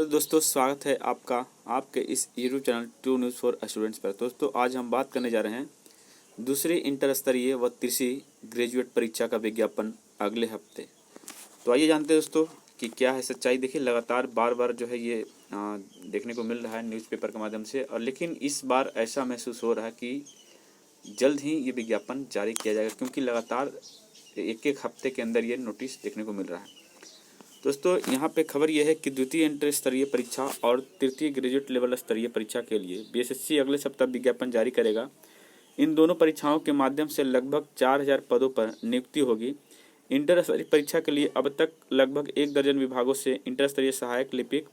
Hello दोस्तों, स्वागत है आपका आपके इस YouTube channel true news for students पर। दोस्तों आज हम बात करने जा रहे हैं दूसरी इंटर स्तरीय व तीसरी ग्रेजुएट परीक्षा का विज्ञापन अगले हफ्ते। तो आइए जानते हैं दोस्तों कि क्या है सच्चाई। देखिए लगातार बार बार जो है ये देखने को मिल रहा है न्यूज़पेपर के माध्यम से, और लेकिन इस बार ऐसा महसूस हो रहा है कि जल्द ही ये विज्ञापन जारी किया जाएगा, क्योंकि लगातार एक हफ्ते के अंदर ये नोटिस देखने को मिल रहा है। दोस्तों यहाँ पे खबर यह है कि द्वितीय इंटर स्तरीय परीक्षा और तृतीय ग्रेजुएट लेवल स्तरीय परीक्षा के लिए बीएसएससी अगले सप्ताह विज्ञापन जारी करेगा। इन दोनों परीक्षाओं के माध्यम से लगभग 4000 पदों पर नियुक्ति होगी। इंटर स्तरीय परीक्षा के लिए अब तक लगभग 1 दर्जन विभागों से इंटर स्तरीय सहायक लिपिक,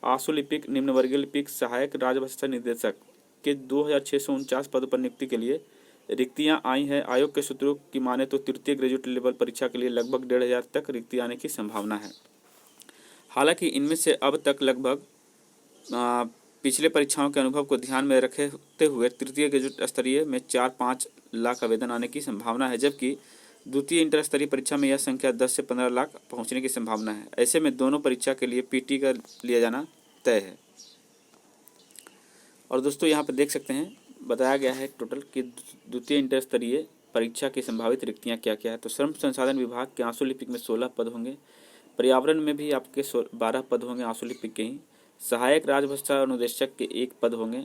आशु लिपिक, निम्न वर्गीय लिपिक, सहायक राजभाषा निर्देशक के 2649 पदों पर नियुक्ति के लिए रिक्तियां आई हैं। आयोग के सूत्रों की माने तो तृतीय ग्रेजुएट लेवल परीक्षा के लिए लगभग 1500 तक रिक्ति आने की संभावना है। हालांकि इनमें से अब तक लगभग पिछले परीक्षाओं के अनुभव को ध्यान में रखते हुए तृतीय ग्रेजुएट स्तरीय में 4-5 लाख आवेदन आने की संभावना है, जबकि द्वितीय इंटर स्तरीय परीक्षा में यह संख्या 10 से 15 लाख पहुंचने की संभावना है। ऐसे में दोनों परीक्षा के लिए पीटी का लिया जाना तय है। और दोस्तों यहाँ पर देख सकते हैं बताया गया है टोटल कि द्वितीय इंटर स्तरीय परीक्षा की संभावित रिक्तियाँ क्या क्या है। तो श्रम संसाधन विभाग के आंसू लिपिक में 16 पद होंगे, पर्यावरण में भी आपके 12 पद होंगे आंसू लिपिक के ही, सहायक राजभाषा अनुदेशक के 1 पद होंगे,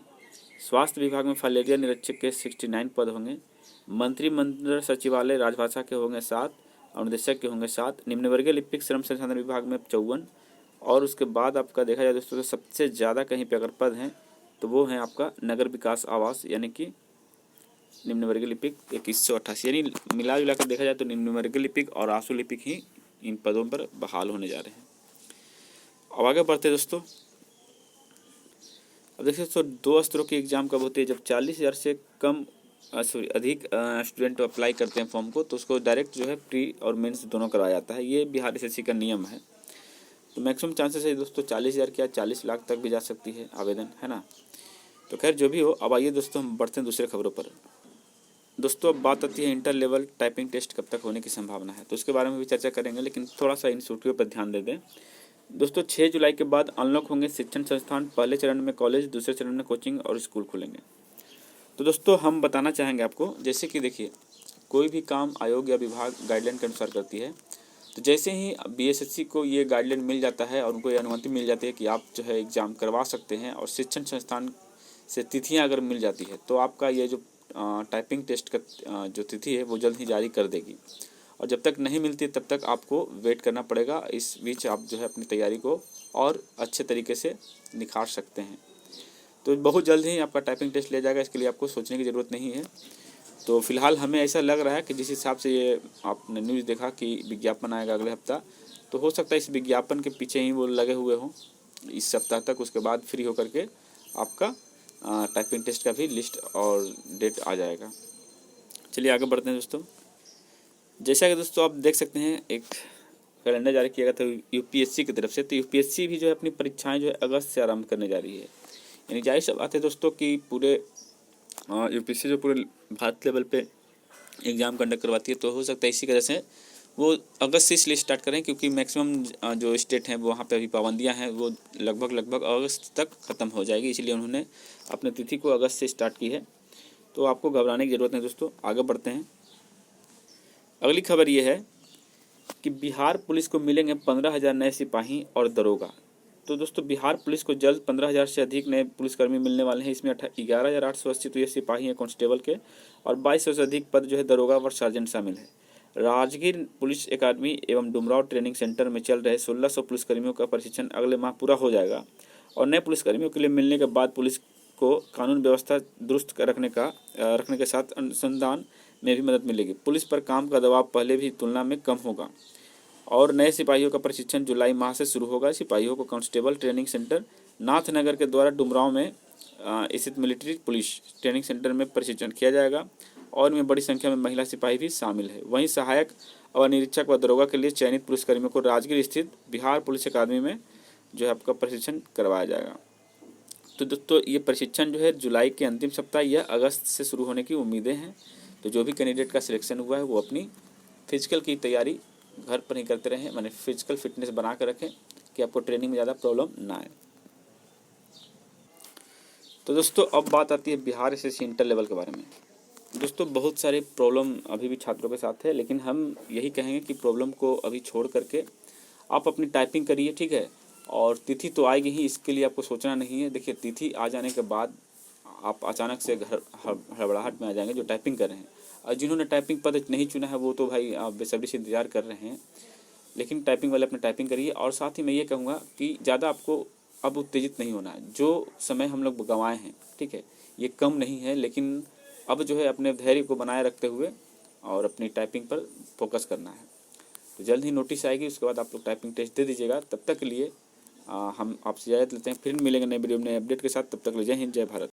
स्वास्थ्य विभाग में फाइलेरिया निरीक्षक के 69 पद होंगे, मंत्रिमंडल सचिवालय राजभाषा के होंगे 7, अनुदेशक के होंगे 7, निम्न वर्गीय लिपिक श्रम संसाधन विभाग में 54। और उसके बाद आपका देखा जाए दोस्तों तो सबसे ज़्यादा कहीं पे अगर पद हैं तो वो है आपका नगर विकास आवास, यानी कि निम्न वर्गीय लिपिक 2188। यानी मिला जुला कर देखा जाए तो निम्न वर्गीय लिपिक और आंसू लिपिक ही इन पदों पर बहाल होने जा रहे हैं। अब आगे बढ़ते दोस्तों। अब देखिए दोस्तों 2 स्तरों की एग्जाम कब होती है। जब 40,000 से कम अधिक स्टूडेंट अप्लाई करते हैं फॉर्म को, तो उसको डायरेक्ट जो है प्री और मेंस दोनों करवाया जाता है। ये बिहार एसएससी का नियम है। तो मैक्सिमम चांसेस है दोस्तों 40,000 क्या 40 लाख तक भी जा सकती है आवेदन, है ना। तो खैर जो भी हो, अब आइए दोस्तों हम बढ़ते हैं दूसरे खबरों पर। दोस्तों अब बात आती है इंटर लेवल टाइपिंग टेस्ट कब तक होने की संभावना है, तो उसके बारे में भी चर्चा करेंगे, लेकिन थोड़ा सा इन सूचियों पर ध्यान दे दें। दोस्तों 6 जुलाई के बाद अनलॉक होंगे शिक्षण संस्थान। पहले चरण में कॉलेज, दूसरे चरण में कोचिंग और स्कूल खुलेंगे। तो दोस्तों हम बताना चाहेंगे आपको, जैसे कि देखिए कोई भी काम आयोग या विभाग गाइडलाइन के अनुसार करती है। तो जैसे ही बीएसएससी को ये गाइडलाइन मिल जाता है और उनको ये अनुमति मिल जाती है कि आप जो है एग्ज़ाम करवा सकते हैं, और शिक्षण संस्थान से तिथियां अगर मिल जाती है, तो आपका ये जो टाइपिंग टेस्ट का जो तिथि है वो जल्द ही जारी कर देगी। और जब तक नहीं मिलती तब तक आपको वेट करना पड़ेगा। इस बीच आप जो है अपनी तैयारी को और अच्छे तरीके से निखार सकते हैं। तो बहुत जल्द ही आपका टाइपिंग टेस्ट लिया जाएगा, इसके लिए आपको सोचने की ज़रूरत नहीं है। तो फिलहाल हमें ऐसा लग रहा है कि जिस हिसाब से ये आपने न्यूज़ देखा कि विज्ञापन आएगा अगले हफ्ता, तो हो सकता है इस विज्ञापन के पीछे ही वो लगे हुए हों इस सप्ताह तक। उसके बाद फ्री होकर के आपका टाइपिंग टेस्ट का भी लिस्ट और डेट आ जाएगा। चलिए आगे बढ़ते हैं दोस्तों। जैसा कि दोस्तों आप देख सकते हैं एक कैलेंडर जारी किया गया था यूपीएससी की तरफ से। तो यूपीएससी भी जो है अपनी परीक्षाएं जो है अगस्त से आरंभ करने जा रही है। यानी जाहिर सी बात है दोस्तों कि पूरे यूपीएससी जो पूरे भारत लेवल पे एग्ज़ाम कंडक्ट करवाती है, तो हो सकता है इसी वजह से वो अगस्त से इसलिए स्टार्ट करें, क्योंकि मैक्सिमम जो स्टेट हैं वहाँ पे अभी पाबंदियाँ हैं, वो लगभग अगस्त तक ख़त्म हो जाएगी। इसलिए उन्होंने अपनी तिथि को अगस्त से स्टार्ट की है। तो आपको घबराने की ज़रूरत नहीं दोस्तों। आगे बढ़ते हैं। अगली खबर ये है कि बिहार पुलिस को मिलेंगे 15,000 नए सिपाही और दरोगा। तो दोस्तों बिहार पुलिस को जल्द 15,000 से अधिक नए पुलिसकर्मी मिलने वाले हैं। इसमें 11,880 तो ये सिपाही हैं कांस्टेबल के, और 2200 से अधिक पद जो है दरोगा व सार्जेंट शामिल है। राजगीर पुलिस एकेडमी एवं डुमराव ट्रेनिंग सेंटर में चल रहे 1600 पुलिसकर्मियों का प्रशिक्षण अगले माह पूरा हो जाएगा, और नए पुलिसकर्मियों के लिए मिलने के बाद पुलिस को कानून व्यवस्था दुरुस्त रखने के साथ अनुसंधान में भी मदद मिलेगी। पुलिस पर काम का दबाव पहले भी तुलना में कम होगा, और नए सिपाहियों का प्रशिक्षण जुलाई माह से शुरू होगा। सिपाहियों को कांस्टेबल ट्रेनिंग सेंटर नाथनगर के द्वारा डुमराव में स्थित मिलिट्री पुलिस ट्रेनिंग सेंटर में प्रशिक्षण किया जाएगा, और इनमें बड़ी संख्या में महिला सिपाही भी शामिल है। वहीं सहायक और निरीक्षक व दरोगा के लिए चयनित पुलिसकर्मियों को राजगीर स्थित बिहार पुलिस अकादमी में जो है आपका प्रशिक्षण करवाया जाएगा। तो दोस्तों ये प्रशिक्षण जो है जुलाई के अंतिम सप्ताह या अगस्त से शुरू होने की उम्मीदें हैं। तो जो भी कैंडिडेट का सिलेक्शन हुआ है वो अपनी फिजिकल की तैयारी घर पर ही करते रहें, माने फिजिकल फिटनेस बना कर रखें कि आपको ट्रेनिंग में ज़्यादा प्रॉब्लम ना आए। तो दोस्तों अब बात आती है बिहार एसएससी इंटर लेवल के बारे में। दोस्तों बहुत सारे प्रॉब्लम अभी भी छात्रों के साथ है, लेकिन हम यही कहेंगे कि प्रॉब्लम को अभी छोड़ करके आप अपनी टाइपिंग करिए, ठीक है। और तिथि तो आएगी ही, इसके लिए आपको सोचना नहीं है। देखिए तिथि आ जाने के बाद आप अचानक से घर हड़बड़ाहट में आ जाएंगे जो टाइपिंग कर रहे हैं, और जिन्होंने टाइपिंग पद नहीं चुना है वो तो भाई आप बेसब्री से इंतजार कर रहे हैं। लेकिन टाइपिंग वाले अपना टाइपिंग करिए। और साथ ही मैं ये कहूँगा कि ज़्यादा आपको अब उत्तेजित नहीं होना है। जो समय हम लोग गंवाए हैं, ठीक है, ये कम नहीं है, लेकिन अब जो है अपने धैर्य को बनाए रखते हुए और अपनी टाइपिंग पर फोकस करना है। तो जल्द ही नोटिस आएगी, उसके बाद आप लोग टाइपिंग टेस्ट दे दीजिएगा। तब तक के लिए हम आपसे इजाज़त लेते हैं, फिर मिलेंगे नए वीडियो में नए अपडेट के साथ। तब तक के लिए जय हिंद, जय भारत।